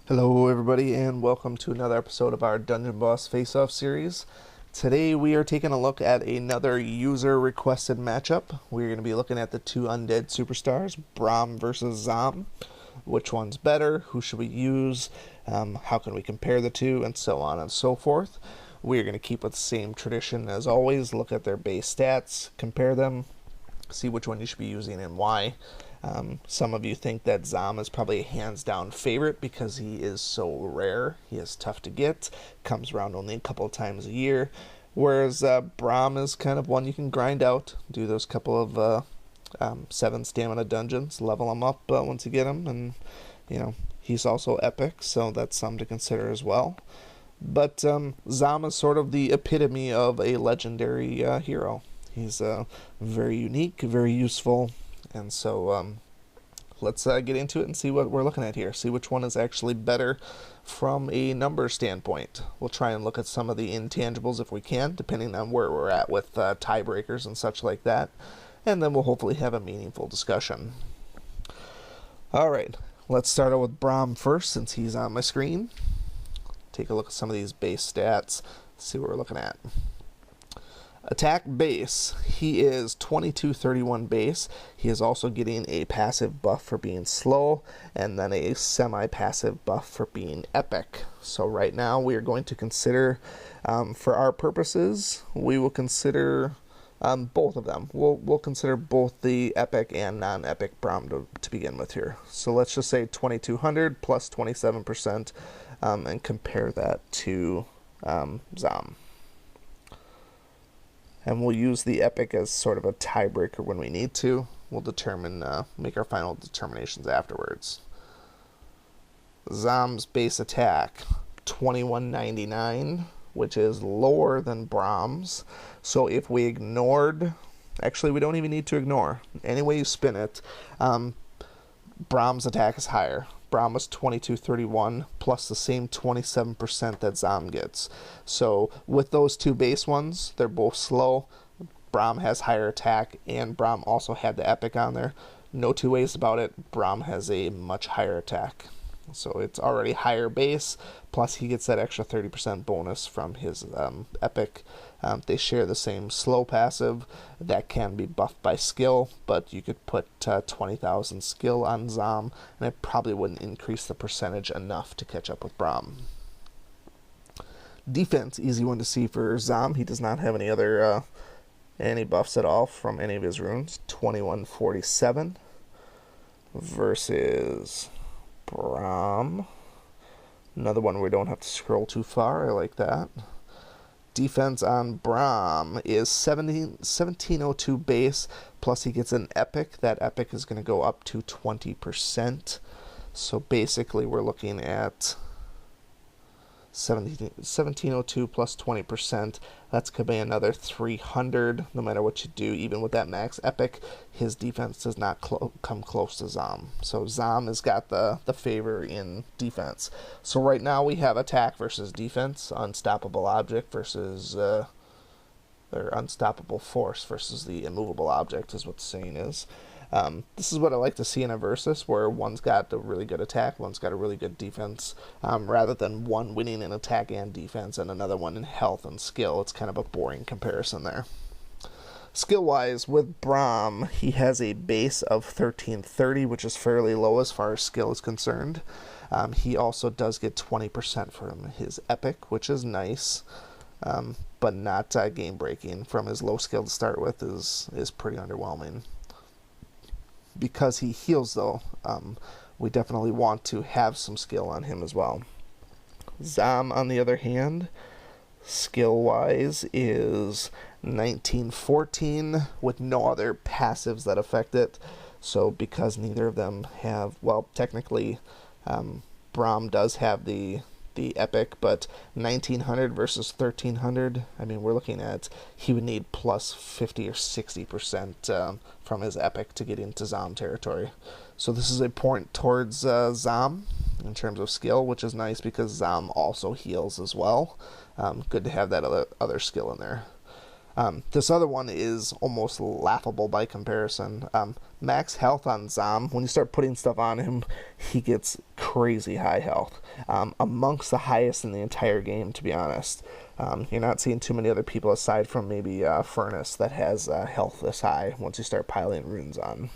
Hello everybody and welcome to another episode of our Dungeon Boss Face-Off series. Today we are taking a look at another user requested matchup. We're going to be looking at the two undead superstars, Brom versus Zomm. Which one's better? Who should we use? How can we compare the two? And so on and so forth. We are going to keep with the same tradition as always, look at their base stats, compare them, see which one you should be using and why. Some of you think that Zomm is probably a hands-down favorite because he is so rare. He is tough to get, comes around only a couple of times a year, whereas Brom is kind of one you can grind out, do those couple of 7 stamina dungeons, level him up once you get him, and he's also epic, so that's something to consider as well. But Zomm is sort of the epitome of a legendary hero. He's very unique, very useful. And so let's get into it and see what we're looking at here. See which one is actually better from a number standpoint. We'll try and look at some of the intangibles if we can, depending on where we're at with tiebreakers and such like that. And then we'll hopefully have a meaningful discussion. Alright, let's start out with Brom first since he's on my screen. Take a look at some of these base stats, see what we're looking at. Attack base, he is 2231 base. He is also getting a passive buff for being slow and then a semi-passive buff for being epic. So right now we are going to consider, for our purposes, we will consider both of them. We'll consider both the epic and non-epic Brom to begin with here. So let's just say 2200 plus 27% and compare that to Zomm. And we'll use the epic as sort of a tiebreaker when we need to. We'll make our final determinations afterwards. Zomm's base attack, 2199, which is lower than Brom's. So if we ignored, actually we don't even need to ignore. Any way you spin it, Brom's attack is higher. Brom was 2231 plus the same 27% that Zomm gets. So with those two base ones, they're both slow. Brom has higher attack and Brom also had the epic on there. No two ways about it, Brom has a much higher attack. So it's already higher base, plus he gets that extra 30% bonus from his epic. They share the same slow passive that can be buffed by skill, but you could put 20,000 skill on Zomm, and it probably wouldn't increase the percentage enough to catch up with Brom. Defense, easy one to see for Zomm. He does not have any other any buffs at all from any of his runes. 2147 versus Brom. Another one where we don't have to scroll too far. I like that. Defense on Brom is 1702 base, plus he gets an epic. That epic is going to go up to 20%. So basically we're looking at 1702 plus 20%. That's going to be another 300 no matter what you do. Even with that max epic, his defense does not come close to Zomm. So Zomm has got the favor in defense. So right now we have attack versus defense, unstoppable object versus or unstoppable force versus the immovable object is what the saying is. This is what I like to see in a versus, where one's got a really good attack, one's got a really good defense, rather than one winning in attack and defense and another one in health and skill. It's kind of a boring comparison there. Skill-wise, with Brom, he has a base of 1330, which is fairly low as far as skill is concerned. He also does get 20% from his epic, which is nice, but not game-breaking. From his low skill to start with is pretty underwhelming. Because he heals, though, we definitely want to have some skill on him as well. Zomm, on the other hand, skill-wise, is 1914 with no other passives that affect it. So because neither of them have, well, technically, Brom does have the epic, but 1900 versus 1300, I mean, we're looking at he would need plus 50 or 60% from his epic to get into Zomm territory. So this is a point towards Zomm in terms of skill, which is nice because Zomm also heals as well. Good to have that other skill in there. This other one is almost laughable by comparison. Max health on Zomm, when you start putting stuff on him, he gets crazy high health. Amongst the highest in the entire game, to be honest. You're not seeing too many other people aside from maybe Furnace that has health this high once you start piling runes on.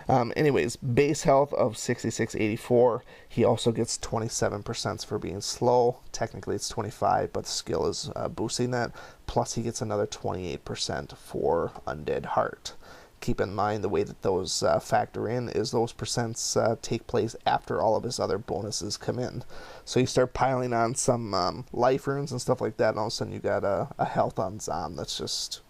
Anyways, base health of 6684. He also gets 27% for being slow. Technically it's 25, but the skill is boosting that. Plus he gets another 28% for Undead Heart. Keep in mind the way that those factor in is those percents take place after all of his other bonuses come in. So you start piling on some life runes and stuff like that, and all of a sudden you got a health on Zomm that's just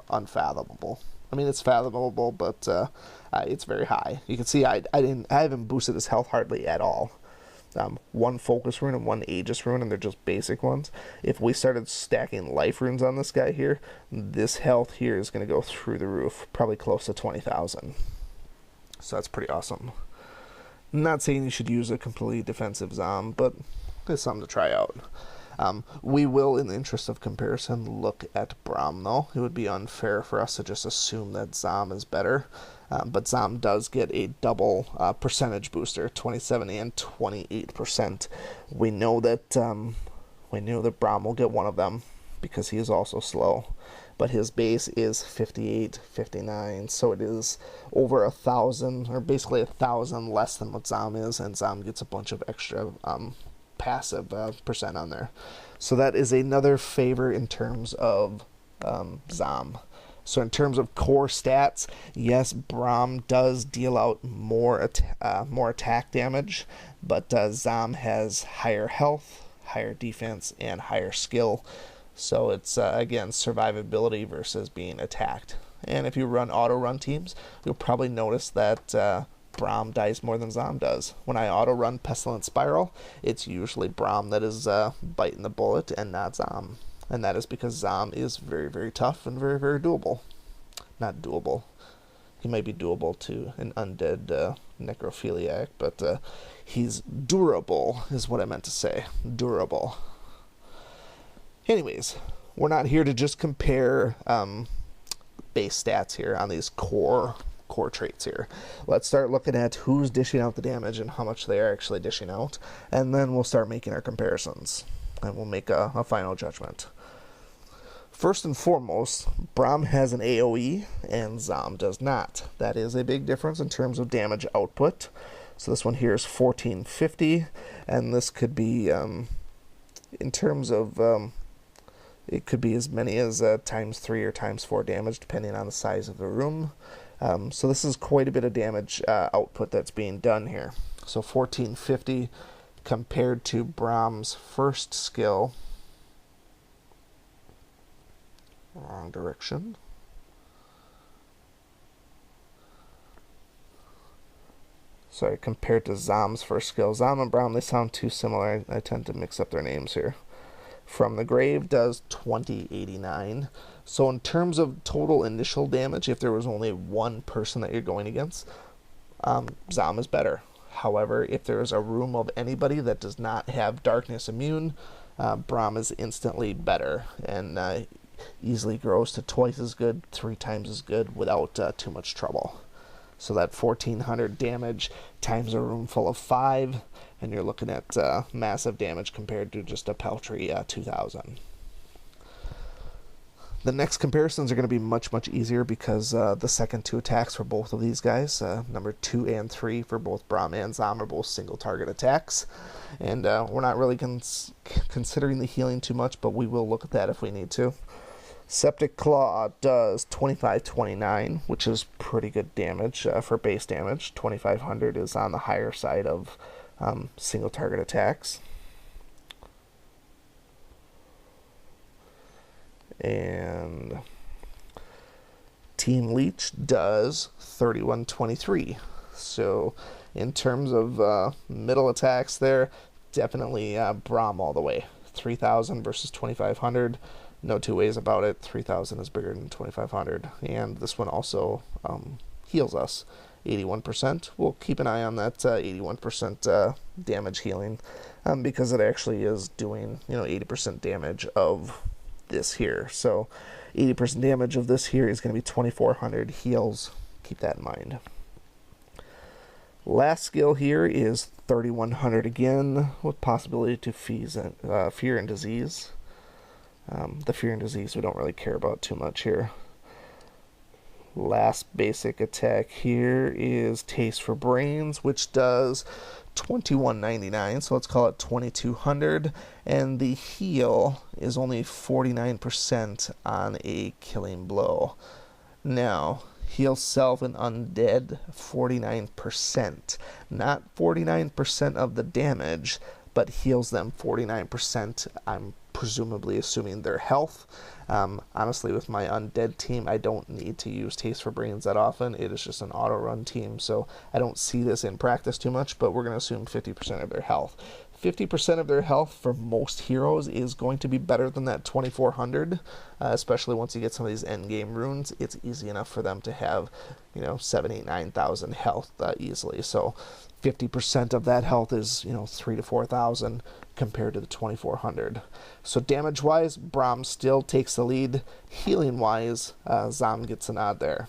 unfathomable. I mean, it's fathomable, but it's very high. You can see I haven't boosted his health hardly at all. One focus rune and one Aegis rune, and they're just basic ones. If we started stacking life runes on this guy here, this health here is going to go through the roof, probably close to 20,000. So that's pretty awesome. I'm not saying you should use a completely defensive Zomm, but it's something to try out. We will, in the interest of comparison, look at Brom, though. It would be unfair for us to just assume that Zomm is better. But Zomm does get a double percentage booster, 27 and 28%. We know that Brom will get one of them because he is also slow. But his base is 58, 59, so it is over 1,000, or basically 1,000 less than what Zomm is, and Zomm gets a bunch of extra passive percent on there. So that is another favor in terms of Zomm. So in terms of core stats, yes, Brom does deal out more attack damage, but Zomm has higher health, higher defense, and higher skill. So it's, again, survivability versus being attacked. And if you run auto-run teams, you'll probably notice that Brom dies more than Zomm does. When I auto-run Pestilent Spiral, it's usually Brom that is biting the bullet and not Zomm. And that is because Zomm is very, very tough and very, very doable. Not doable. He might be doable to an undead necrophiliac, but he's durable, is what I meant to say. Durable. Anyways, we're not here to just compare base stats here on these core traits here. Let's start looking at who's dishing out the damage and how much they are actually dishing out, and then we'll start making our comparisons, and we'll make a final judgment. First and foremost, Brom has an AoE, and Zomm does not. That is a big difference in terms of damage output. So this one here is 1450, and this could be, in terms of, it could be as many as times 3 or times 4 damage, depending on the size of the room. So this is quite a bit of damage output that's being done here. So 1450 compared to Brom's first skill. Wrong direction. Sorry, compared to Zomm's first skill. Zomm and Brom, they sound too similar. I tend to mix up their names here. From the Grave does 2089. So in terms of total initial damage, if there was only one person that you're going against, Zomm is better. However, if there is a room of anybody that does not have darkness immune, Brom is instantly better and easily grows to twice as good, 3 times as good without too much trouble. So that 1400 damage times a room full of 5, and you're looking at massive damage compared to just a paltry 2000. The next comparisons are going to be much, much easier because the second 2 attacks for both of these guys, number 2 and 3 for both Brom and Zomm, are both single target attacks. And we're not really considering the healing too much, but we will look at that if we need to. Septic Claw does 2529, which is pretty good damage for base damage. 2500 is on the higher side of single target attacks. And Team Leech does 3123. So in terms of middle attacks there, definitely Brom all the way. 3000 versus 2500. No two ways about it. 3000 is bigger than 2500. And this one also heals us 81%. We'll keep an eye on that 81% damage healing because it actually is doing 80% damage of this here. So 80% damage of this here is going to be 2400 heals. Keep that in mind. Last skill here is 3100 again, with possibility to fear and disease. The fear and disease we don't really care about too much here. Last basic attack here is Taste for Brains, which does 2199, so let's call it 2200, and the heal is only 49% on a killing blow. Now, heal self and undead 49%, not 49% of the damage, but heals them 49%. I'm presumably assuming their health. Honestly, with my undead team, I don't need to use Taste for Brains that often. It is just an auto run team, so I don't see this in practice too much, but we're going to assume 50% of their health. 50% of their health for most heroes is going to be better than that 2400, especially once you get some of these end game runes. It's easy enough for them to have, 7, 8, 9,000 health easily. So 50% of that health is, 3,000 to 4,000 compared to the 2400. So damage wise, Brom still takes the lead. Healing wise, Zomm gets a nod there.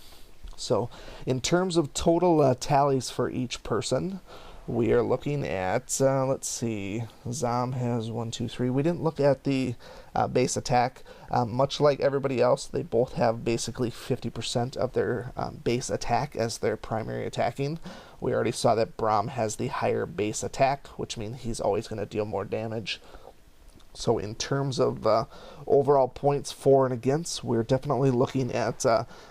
So in terms of total tallies for each person, we are looking at, let's see, Zomm has 1, 2, 3. We didn't look at the base attack. Much like everybody else, they both have basically 50% of their base attack as their primary attacking. We already saw that Brom has the higher base attack, which means he's always going to deal more damage. So in terms of overall points for and against, we're definitely looking at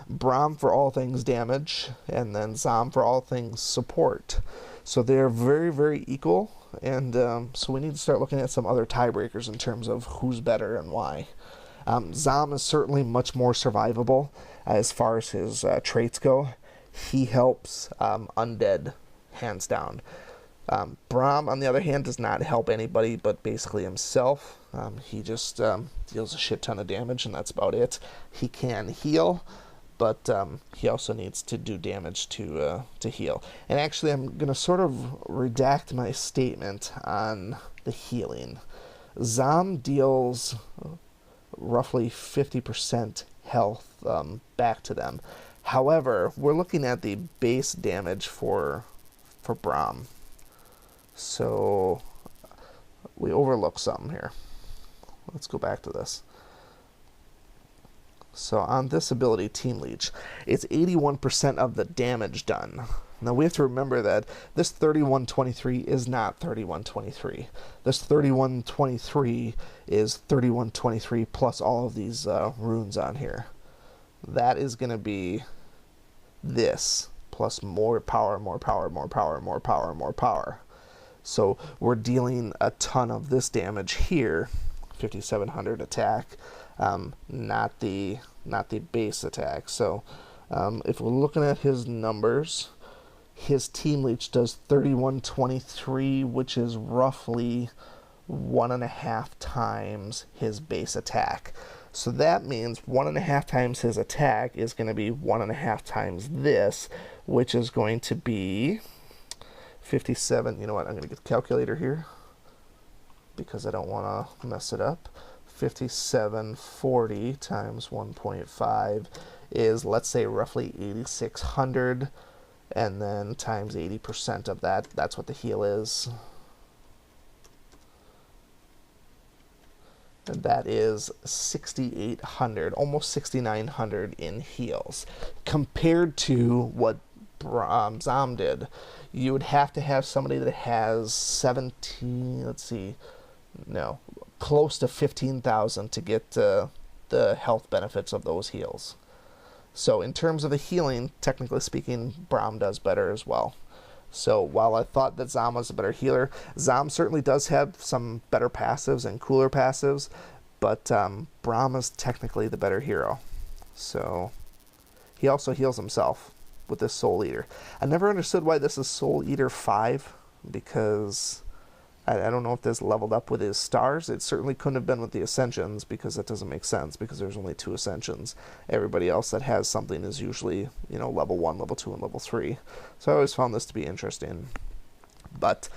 Brom for all things damage, and then Zomm for all things support. So they're very, very equal, and so we need to start looking at some other tiebreakers in terms of who's better and why. Zomm is certainly much more survivable as far as his traits go. He helps undead, hands down. Brom, on the other hand, does not help anybody but basically himself. He just deals a shit ton of damage, and that's about it. He can heal, but he also needs to do damage to heal. And actually, I'm going to sort of redact my statement on the healing. Zomm deals roughly 50% health back to them. However, we're looking at the base damage for Brom. So we overlook something here. Let's go back to this. So on this ability, Team Leech, it's 81% of the damage done. Now we have to remember that this 3123 is not 3123. This 3123 is 3123 plus all of these runes on here. That is going to be this plus more power, more power, more power, more power, more power. So we're dealing a ton of this damage here, 5700 attack, not the base attack. So if we're looking at his numbers, his Team Leech does 3123, which is roughly 1.5 times his base attack. So that means 1.5 times his attack is going to be 1.5 times this, which is going to be 57. You know what? I'm going to get the calculator here because I don't want to mess it up. 5740 times 1.5 is, let's say, roughly 8600, and then times 80% of that. That's what the heal is. And that is 6,800, almost 6,900 in heals. Compared to what Zomm did, you would have to have somebody that has 17, let's see, no, close to 15,000 to get the health benefits of those heals. So in terms of the healing, technically speaking, Brom does better as well. So while I thought that Zomm was a better healer, Zomm certainly does have some better passives and cooler passives, but Brom is technically the better hero. So he also heals himself with this Soul Eater. I never understood why this is Soul Eater 5, because I don't know if this leveled up with his stars. It certainly couldn't have been with the Ascensions, because that doesn't make sense, because there's only 2 Ascensions. Everybody else that has something is usually, level 1, level 2, and level 3. So I always found this to be interesting. But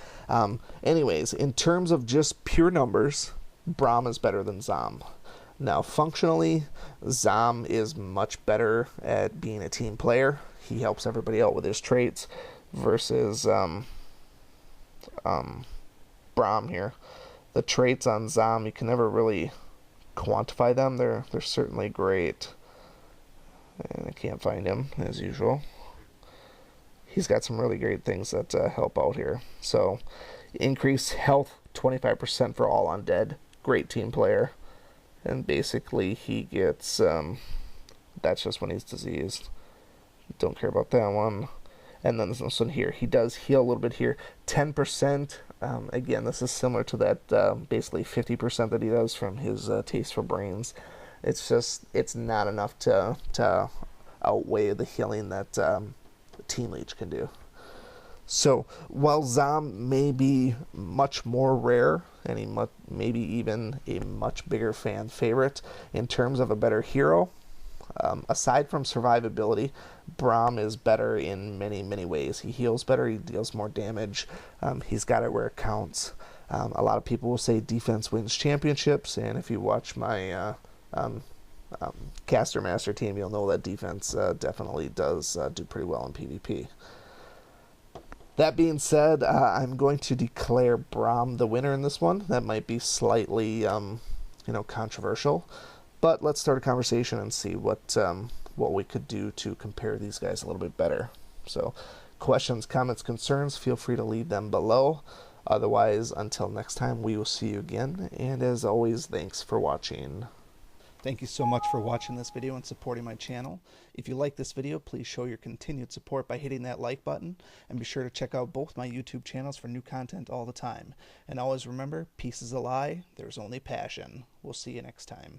anyways, in terms of just pure numbers, Brom is better than Zomm. Now, functionally, Zomm is much better at being a team player. He helps everybody out with his traits versus Brom here. The traits on Zomm, you can never really quantify them. They're certainly great. And I can't find him, as usual. He's got some really great things that help out here. So, increase health 25% for all undead. Great team player. And basically, he gets, that's just when he's diseased. Don't care about that one. And then this one here. He does heal a little bit here. 10%. Again, this is similar to that basically 50% that he does from his Taste for Brains. It's just, it's not enough to outweigh the healing that Team Leech can do. So, while Zomm may be much more rare, and he maybe even a much bigger fan favorite in terms of a better hero, aside from survivability, Brom is better in many, many ways. He heals better, he deals more damage, he's got it where it counts. A lot of people will say defense wins championships, and if you watch my Caster Master team, you'll know that defense definitely does do pretty well in PvP. That being said, I'm going to declare Brom the winner in this one. That might be slightly, controversial, but let's start a conversation and see what we could do to compare these guys a little bit better. So, questions, comments, concerns, feel free to leave them below. Otherwise, until next time, we will see you again. And as always, thanks for watching. Thank you so much for watching this video and supporting my channel. If you like this video, please show your continued support by hitting that like button, and be sure to check out both my YouTube channels for new content all the time. And always remember, peace is a lie, there's only passion. We'll see you next time.